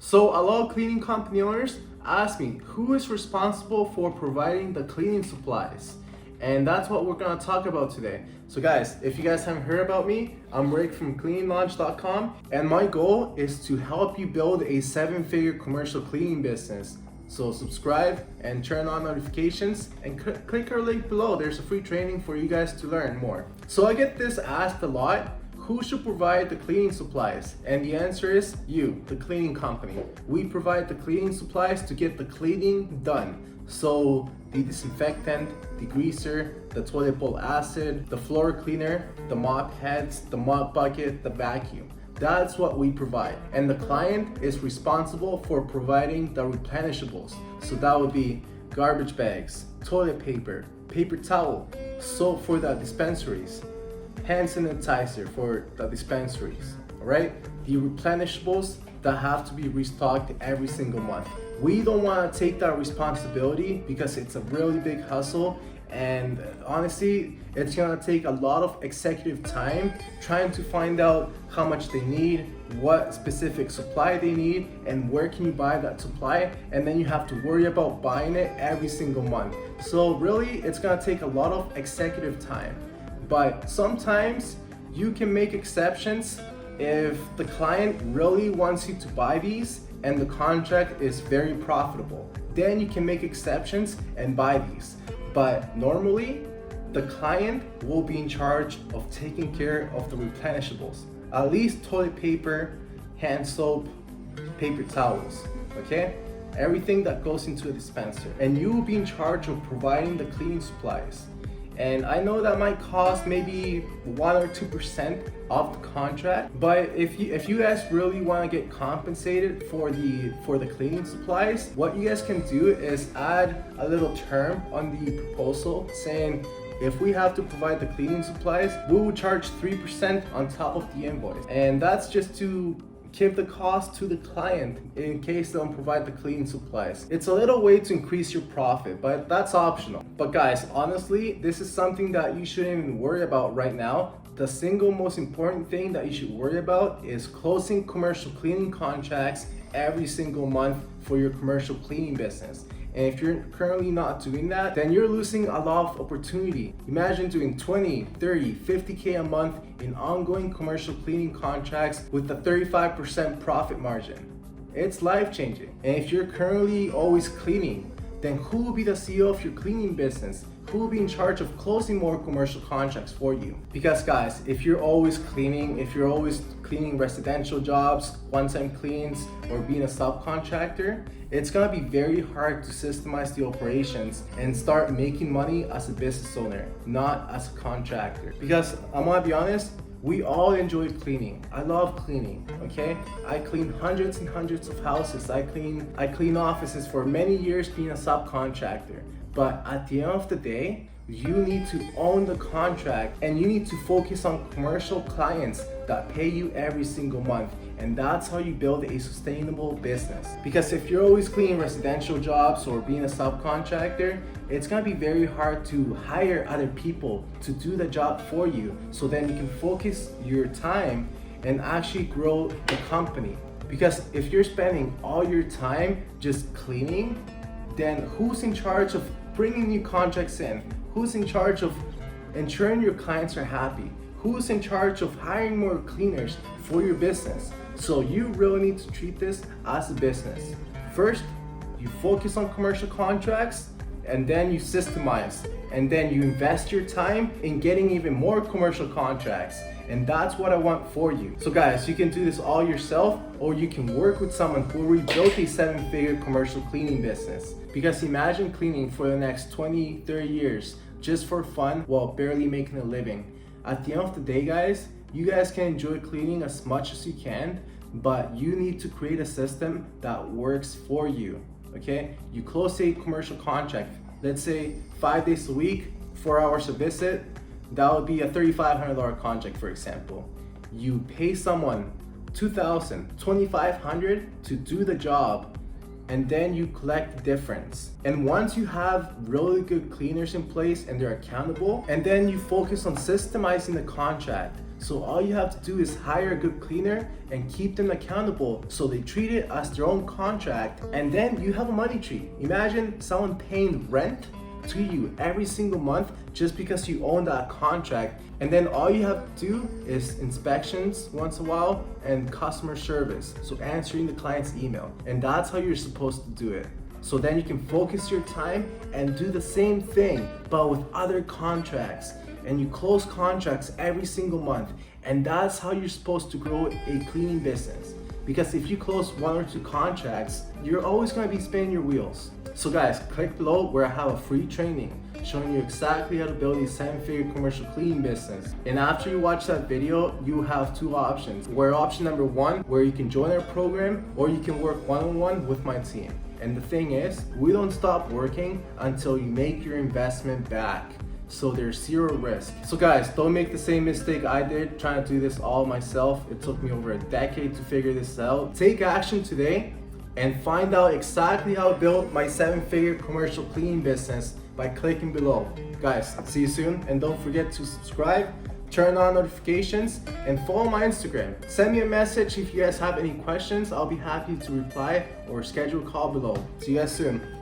So a lot of cleaning company owners ask me, who is responsible for providing the cleaning supplies? And that's what we're gonna talk about today. So guys, if you guys haven't heard about me, I'm Rick from cleaninglaunch.com, and my goal is to help you build a 7-figure commercial cleaning business. So subscribe and turn on notifications and click our link below. There's a free training for you guys to learn more. So I get this asked a lot, who should provide the cleaning supplies? And the answer is you, the cleaning company. We provide the cleaning supplies to get the cleaning done. So the disinfectant, the greaser, the toilet bowl acid, the floor cleaner, the mop heads, the mop bucket, the vacuum. That's what we provide. And the client is responsible for providing the replenishables. So that would be garbage bags, toilet paper, paper towel, soap for the dispensaries, hand sanitizer for the dispensaries, all right? The replenishables that have to be restocked every single month. We don't want to take that responsibility because it's a really big hustle, and honestly, it's gonna take a lot of executive time trying to find out how much they need, what specific supply they need, and where can you buy that supply, and then you have to worry about buying it every single month. So really, it's gonna take a lot of executive time. But sometimes you can make exceptions if the client really wants you to buy these and the contract is very profitable. Then you can make exceptions and buy these. But normally, the client will be in charge of taking care of the replenishables. At least toilet paper, hand soap, paper towels, okay? Everything that goes into a dispenser. And you will be in charge of providing the cleaning supplies. And I know that might cost maybe 1 or 2% of the contract, but if you guys really want to get compensated for the cleaning supplies, what you guys can do is add a little term on the proposal saying, if we have to provide the cleaning supplies, we will charge 3% on top of the invoice. And that's just to give the cost to the client in case they don't provide the cleaning supplies. It's a little way to increase your profit, but that's optional. But guys, honestly, this is something that you shouldn't even worry about right now. The single most important thing that you should worry about is closing commercial cleaning contracts every single month for your commercial cleaning business. And if you're currently not doing that, then you're losing a lot of opportunity. Imagine doing 20, 30, 50K a month in ongoing commercial cleaning contracts with a 35% profit margin. It's life-changing. And if you're currently always cleaning, then who will be the CEO of your cleaning business? Who will be in charge of closing more commercial contracts for you? Because guys, if you're always cleaning, if you're always cleaning residential jobs, one-time cleans, or being a subcontractor, it's gonna be very hard to systemize the operations and start making money as a business owner, not as a contractor. Because I'm gonna be honest, we all enjoy cleaning. I love cleaning, okay? I clean hundreds and hundreds of houses. I clean offices for many years being a subcontractor. But at the end of the day, you need to own the contract and you need to focus on commercial clients that pay you every single month. And that's how you build a sustainable business. Because if you're always cleaning residential jobs or being a subcontractor, it's gonna be very hard to hire other people to do the job for you. So then you can focus your time and actually grow the company. Because if you're spending all your time just cleaning, then who's in charge of bringing new contracts in? Who's in charge of ensuring your clients are happy? Who's in charge of hiring more cleaners for your business? So you really need to treat this as a business. First, you focus on commercial contracts, and then you systemize, and then you invest your time in getting even more commercial contracts. And that's what I want for you. So guys, you can do this all yourself, or you can work with someone who rebuilt a 7-figure commercial cleaning business. Because imagine cleaning for the next 20, 30 years just for fun while barely making a living. At the end of the day, guys, you guys can enjoy cleaning as much as you can, but you need to create a system that works for you, okay? You close a commercial contract, let's say 5 days a week, 4 hours a visit, that would be a $3,500 contract, for example. You pay someone $2,000, $2,500 to do the job, and then you collect the difference. And once you have really good cleaners in place and they're accountable, and then you focus on systemizing the contract So all you have to do is hire a good cleaner and keep them accountable so they treat it as their own contract, and then you have a money tree. Imagine someone paying rent to you every single month just because you own that contract, and then all you have to do is inspections once in a while and customer service, so answering the client's email. And that's how you're supposed to do it. So then you can focus your time and do the same thing but with other contracts, and you close contracts every single month. And that's how you're supposed to grow a cleaning business, because if you close 1 or 2 contracts, you're always going to be spinning your wheels. So guys, click below where I have a free training showing you exactly how to build a 7-figure commercial cleaning business. And after you watch that video, you have 2 options. Where option number 1, where you can join our program, or you can work one-on-one with my team. And the thing is, we don't stop working until you make your investment back. So there's 0 risk. So guys, don't make the same mistake I did trying to do this all myself. It took me over a decade to figure this out. Take action today and find out exactly how to build my 7-figure commercial cleaning business by clicking below. Guys, see you soon, and don't forget to subscribe, turn on notifications, and follow my Instagram. Send me a message if you guys have any questions. I'll be happy to reply, or schedule a call below. See you guys soon.